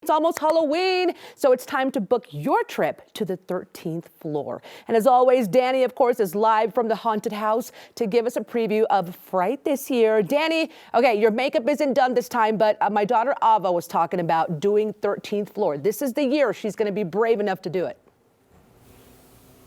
It's almost Halloween, so it's time to book your trip to the 13th floor. And as always, Danny, of course, is live from the haunted house to give us a preview of Fright this year. Danny, okay, your makeup isn't done this time, but my daughter Ava was talking about doing 13th floor. This is the year she's going to be brave enough to do it.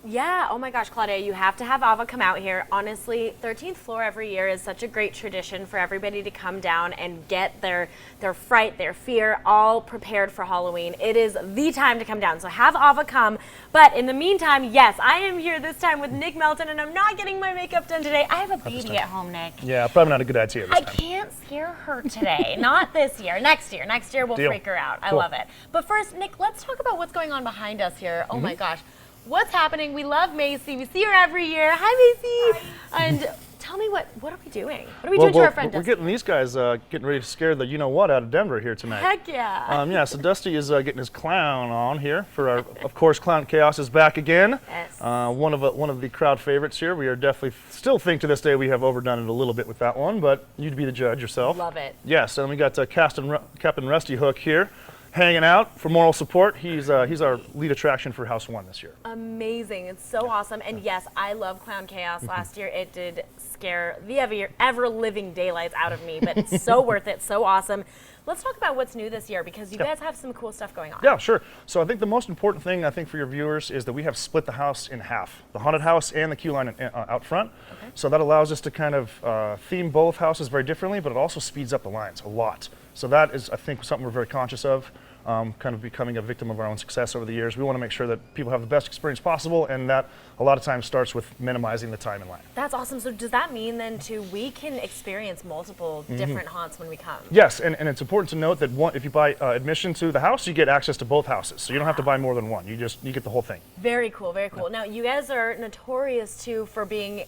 Yeah, oh my gosh, Claudia, you have to have Ava come out here. Honestly, 13th floor every year is such a great tradition for everybody to come down and get their fright, their fear, all prepared for Halloween. It is the time to come down, so have Ava come. But in the meantime, yes, I am here this time with Nick Melton, and I'm not getting my makeup done today. I have a baby at home, Nick. Yeah, probably not a good idea this time. I can't scare her today. Not this year. Next year. Next year we'll freak her out. Cool. I love it. But first, Nick, let's talk about what's going on behind us here. Oh my gosh. What's happening? We love Macy. We see her every year. Hi, Macy. And tell me, what are we doing? What are we doing to our friend Dusty? We're getting these guys getting ready to scare the you-know-what out of Denver here tonight. Heck yeah. Yeah, so Dusty is getting his clown on here for our, of course, Clown Chaos is back again. Yes. One of the crowd favorites here. We are definitely, still think to this day we have overdone it a little bit with that one, but you'd be the judge yourself. Love it. Yes, and we got Captain Rusty Hook here, hanging out for moral support. He's our lead attraction for House 1 this year. Amazing. It's so awesome. And yes, I love Clown Chaos. Last year it did scare the ever-living daylights out of me, but it's so worth it, so awesome. Let's talk about what's new this year, because you guys have some cool stuff going on. Yeah, sure. So I think the most important thing, I think, for your viewers is that we have split the house in half. The haunted house and the queue line out front. Okay. So that allows us to kind of theme both houses very differently, but it also speeds up the lines a lot. So that is, I think, something we're very conscious of. Kind of becoming a victim of our own success over the years. We want to make sure that people have the best experience possible, and that a lot of times starts with minimizing the time in line. That's awesome. So does that mean then too, we can experience multiple different haunts when we come? Yes, and it's important to note that if you buy admission to the house, you get access to both houses. So you don't have to buy more than one. You get the whole thing. Very cool, very cool. Now you guys are notorious too for being,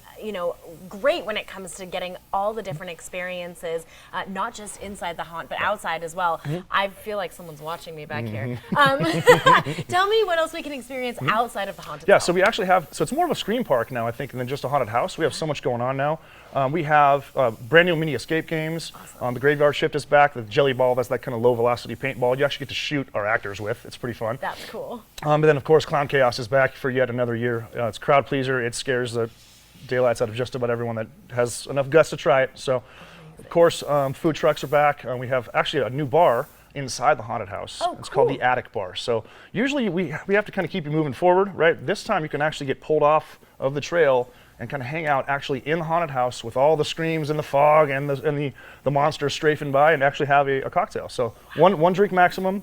great when it comes to getting all the different experiences, not just inside the haunt, but outside as well. I feel like someone's watching me back here. Tell me what else we can experience outside of the haunted house. So we actually have, so it's more of a scream park now, I think, than just a haunted house. We have so much going on now. We have brand new mini escape games. Awesome. The graveyard shift is back. The jelly ball, that's that kind of low velocity paintball you actually get to shoot our actors with. It's pretty fun. That's cool. But then of course Clown Chaos is back for yet another year. It's crowd pleaser. It scares the daylights out of just about everyone that has enough guts to try it. So of course food trucks are back. We have actually a new bar inside the haunted house. Oh, it's cool. called the Attic Bar. So usually we have to kind of keep you moving forward, right? This time you can actually get pulled off of the trail and kind of hang out actually in the haunted house with all the screams and the fog and the monsters strafing by, and actually have a cocktail. So one drink maximum,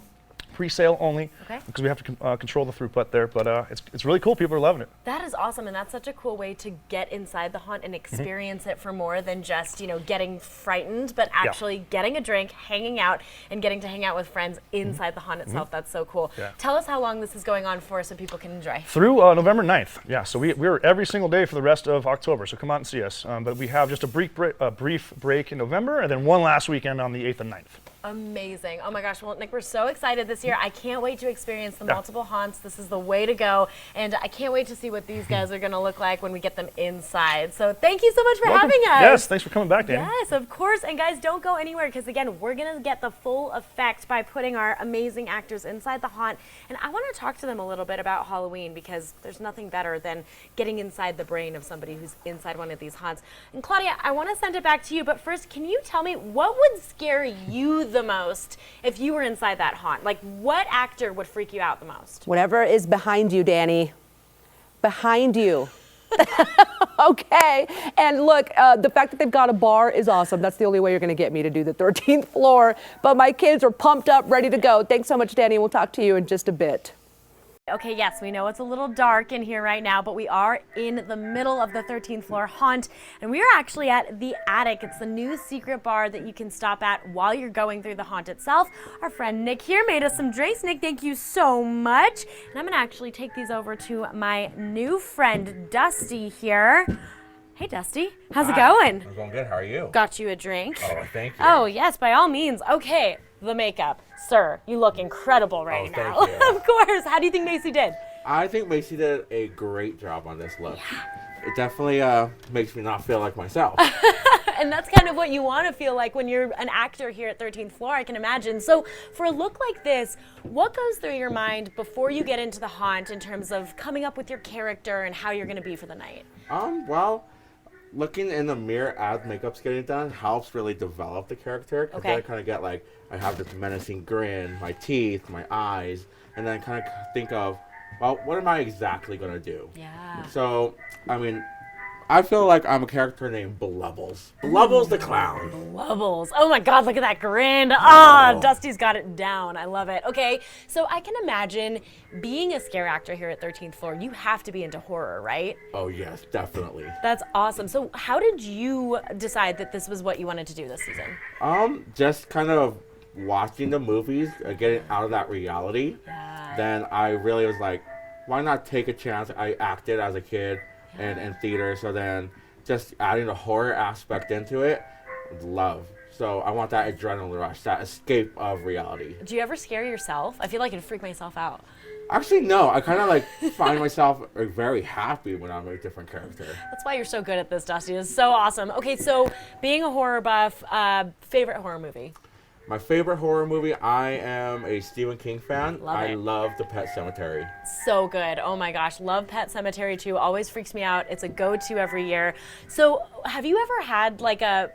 pre-sale only, because we have to control the throughput there, but it's really cool. People are loving it. That is awesome, and that's such a cool way to get inside the haunt and experience it for more than just, getting frightened, but actually getting a drink, hanging out, and getting to hang out with friends inside the haunt itself. That's so cool. Yeah. Tell us how long this is going on for so people can enjoy. Through November 9th. Yeah, so we're every single day for the rest of October, so come out and see us. But we have just a brief break in November, and then one last weekend on the 8th and 9th. Amazing. Oh my gosh. Well, Nick, we're so excited this year. I can't wait to experience the multiple haunts. This is the way to go. And I can't wait to see what these guys are going to look like when we get them inside. So thank you so much for having us. Yes, thanks for coming back, Danny. Yes, of course. And guys, don't go anywhere, because again, we're going to get the full effect by putting our amazing actors inside the haunt. And I want to talk to them a little bit about Halloween, because there's nothing better than getting inside the brain of somebody who's inside one of these haunts. And Claudia, I want to send it back to you, but first, can you tell me what would scare you the most if you were inside that haunt? Like, what actor would freak you out the most? Whatever is behind you, Danny. Behind you. Okay. And look, the fact that they've got a bar is awesome. That's the only way you're going to get me to do the 13th floor. But my kids are pumped up, ready to go. Thanks so much, Danny. We'll talk to you in just a bit. Okay, yes, we know it's a little dark in here right now, but we are in the middle of the 13th floor haunt, and we are actually at the Attic. It's the new secret bar that you can stop at while you're going through the haunt itself. Our friend Nick here made us some drinks. Nick, thank you so much. And I'm going to actually take these over to my new friend, Dusty here. Hey, Dusty. How's it going? I'm going good. How are you? Got you a drink. Oh, thank you. Oh, yes, by all means. Okay, the makeup. Sir, you look incredible right now. Thank you. Of course. How do you think Macy did? I think Macy did a great job on this look. It definitely makes me not feel like myself. And that's kind of what you want to feel like when you're an actor here at 13th Floor, I can imagine. So for a look like this, what goes through your mind before you get into the haunt in terms of coming up with your character and how you're going to be for the night? Well, looking in the mirror as makeup's getting done helps really develop the character. Because then I kind of get like, I have this menacing grin, my teeth, my eyes, and then kind of think of, well, what am I exactly going to do? Yeah. So, I mean, I feel like I'm a character named Blubbles. Blubbles the clown. Blubbles. Oh my God, look at that grin. Ah, Dusty's got it down. I love it. Okay, so I can imagine being a scare actor here at 13th Floor, you have to be into horror, right? Oh yes, definitely. That's awesome. So how did you decide that this was what you wanted to do this season? Just kind of watching the movies, getting out of that reality. Yeah. Then I really was like, why not take a chance? I acted as a kid and in theater, so then just adding the horror aspect into it, love. So I want that adrenaline rush, that escape of reality. Do you ever scare yourself? I feel like I'd freak myself out. Actually, no. I kind of like find myself very happy when I'm a different character. That's why you're so good at this, Dusty. It's so awesome. Okay, so being a horror buff, favorite horror movie? My favorite horror movie, I am a Stephen King fan. Love it. I love The Pet Sematary. So good. Oh my gosh. Love Pet Sematary too. Always freaks me out. It's a go-to every year. So have you ever had like a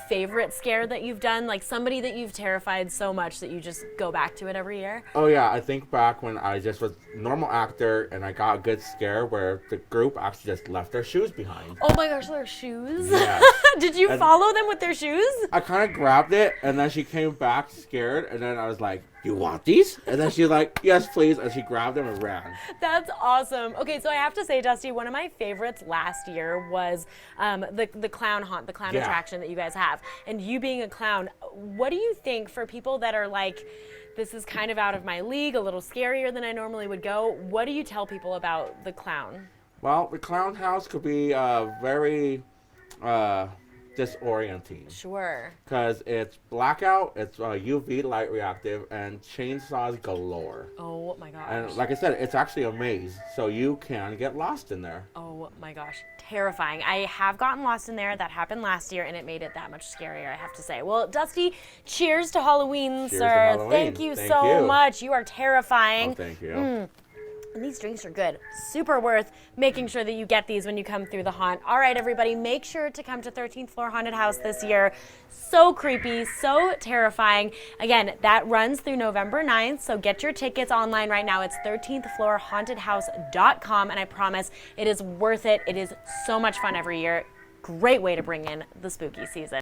favorite scare that you've done? Like somebody that you've terrified so much that you just go back to it every year? Oh yeah, I think back when I just was a normal actor and I got a good scare where the group actually just left their shoes behind. Oh my gosh, their shoes? Yes. Did you follow them with their shoes? I kind of grabbed it and then she came back scared and then I was like, you want these? And then she's like, yes, please. And she grabbed them and ran. That's awesome. Okay, so I have to say, Dusty, one of my favorites last year was the clown haunt, the clown attraction that you guys have. And you being a clown, what do you think for people that are like, this is kind of out of my league, a little scarier than I normally would go? What do you tell people about the clown? Well, the clown house could be very disorienting. Sure. Because it's blackout, it's UV light reactive, and chainsaws galore. Oh my gosh. And like I said, it's actually a maze, so you can get lost in there. Oh my gosh, terrifying. I have gotten lost in there. That happened last year, and it made it that much scarier, I have to say. Well, Dusty, cheers to Halloween, Cheers sir. to Halloween. Thank you Thank so you. much. You are terrifying. Oh, thank you. And these drinks are good. Super worth making sure that you get these when you come through the haunt. All right, everybody, make sure to come to 13th Floor Haunted House this year. So creepy, so terrifying. Again, that runs through November 9th, so get your tickets online right now. It's 13thfloorhauntedhouse.com, and I promise it is worth it. It is so much fun every year. Great way to bring in the spooky season.